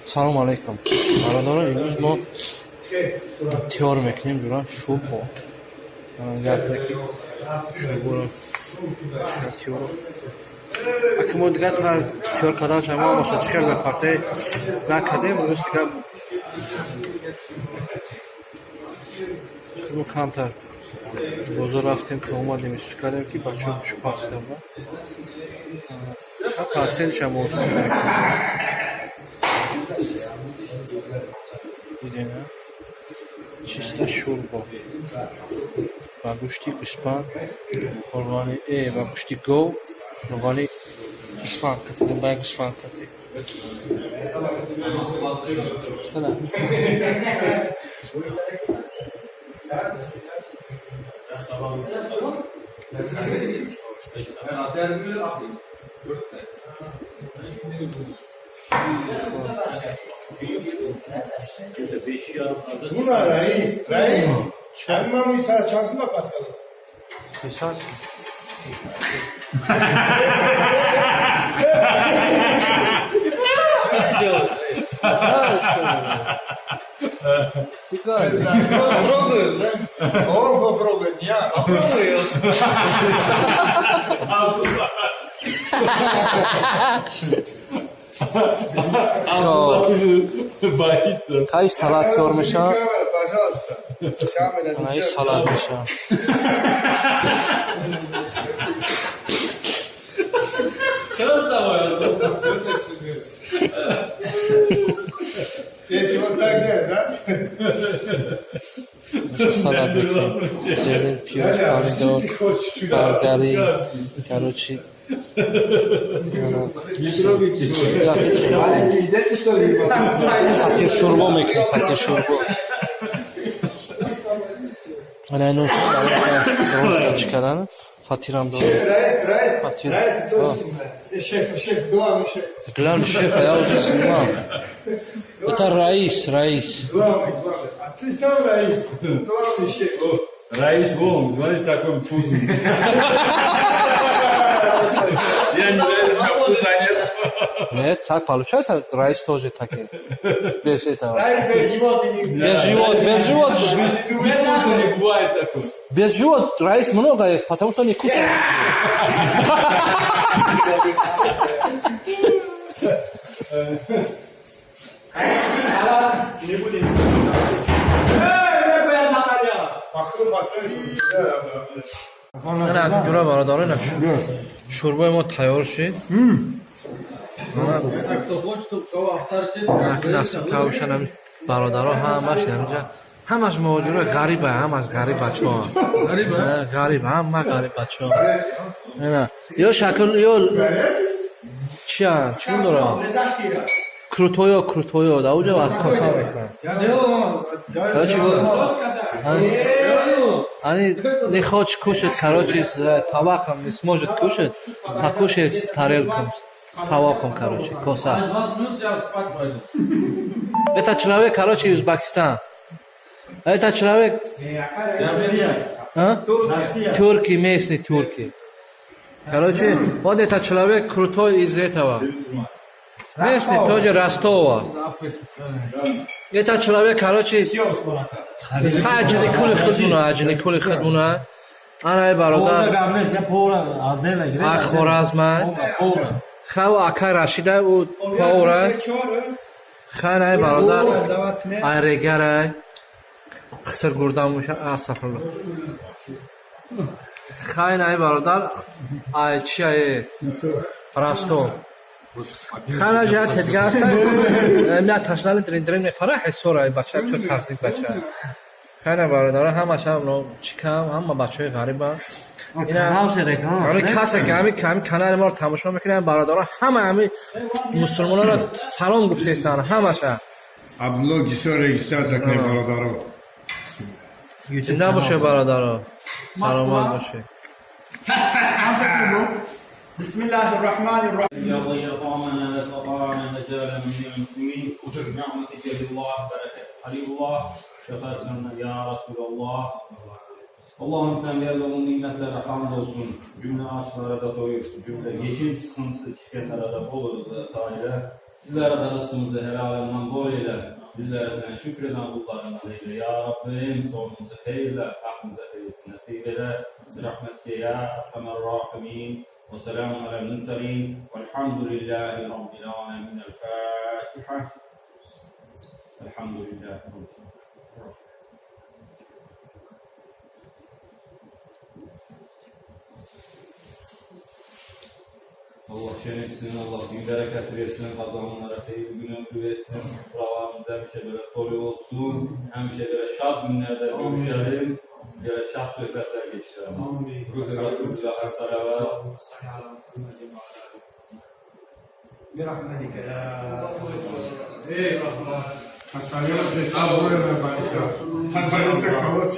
Салом алейкум. Бародаро, имрӯз мо тиёр мекунем дура шӯбо. Гапне ки шӯборо тиёр. Аки мо дигар тиёр кардан шама боша чикар ме партия накадем, имрӯз дигар худмо камтар бозор рафтем ки омадем истифода кардем ки бачаҳо чӯ партия буд. Парсенча мошин видена чиста шӯрбо ба гӯшти испан органи ба гӯшти гов органи испан катидем ба як испан кати Buna reis. Çarmamı sana çalsın da Pascal. Kısaç. Попробуем, да? Он попробует, я. Попробую. Кай салат тёр меша? Пожалуйста. Кай салат меша? Что с тобой? Если вот так делать, да? Салат бекем. Зелень, пиёз, помидор, болгари, короче. Фатир шурбо мекунем, фатир шурбо. Ana ino roşa kadan fatiram da. Reis. Fatir. Reis, şef, главный şef. Главный шеф, я уже снимал. Это раис. Главный. А ты сам раис. Главный шеф. Раис Волм, смотри, с таким вкусом. Я не верю, у меня вкуса нет. Нет, так получается, раис тоже такой. Без этого. Раис без живота не... Без живот. Без вкуса не бывает такого. Без живот раис много есть, потому что не кушают. Не будем... Пахну поставить. Ana jura baradori na shurboy mo tayyor shid. Ana nasib kavshanam baradaro hamash namja hamash mojuro gariba, hamash garib bacho. Garib, hamma garib bacho. Ana yo shakl yo чим дора? Крутое, да уже вас кака мекунам. Они не хочет кушать, короче, с табаком не сможет кушать, а кушает с тарелком, с табаком, короче, коса. Это человек, короче, из Узбекистана. Это человек... Турки, местные турки. Короче, вот этот человек крутой из этого. Местный тоже Ростова. Этот человек, короче, аджили кули хадмуна. Она и бародар. Ахоразма. Хау Ака Рашида у Паура. Хана и бародар. Айрегара. Хсар Гурдан муша. Астагфируллах. Хана и бародар. Айчия Ростов. خانه جات تدگاست نه تشنال درین میخوره حسورای بچه چه ترسید بچه خانه برادر همش هم نو چیکام هم بچه غریبه اینا ولی کسی که همین کانال ما رو تماشا میکنن برادر همه مسلمانا رو سلام گفته استن همش عبدالله گیسار رجیستر کنه برادرها زنده باشه برادر سلامت باشه بسم الله الرحمن الرحيم يا ضي طعامنا لسطعنا نجال من المسلمين نعمتك بالله بركة حبيب الله شفاعتنا يا رسول الله صلى الله عليه وسلم Allah'ım sen verdiğin nimetlere hamdolsun. Cümle ağaçlara da doyup, cümle geçim sıkıntısı çekenlere de bol rızıklarıyla. Bizlere de rızkımızı helalinden bol eyle. Bizlere sana şükreden kullarından eyle. Ya Rabbim sonumuzu hayırla, aklımıza hayırlısı nasip eyle. Rahmetke ya Erhamer Rahimin. Ve selamun alel murselin. Velhamdülillahi Rabbil alemin. El Fatiha. Elhamdülillahi Rabbil alemin. Allah şerefsin, Allah bin bereket versin, kazananlara hayırlı gün ömrü versin. Buralarımızda hemşe böyle dolu olsun, hemşe böyle şad günlerde görüşelim, böyle şad sohbetler geçirelim. Ruhu Resulullah'a salavat. برحمتك يا Hastaneye de hesabı öyle ben. Ben de خلاص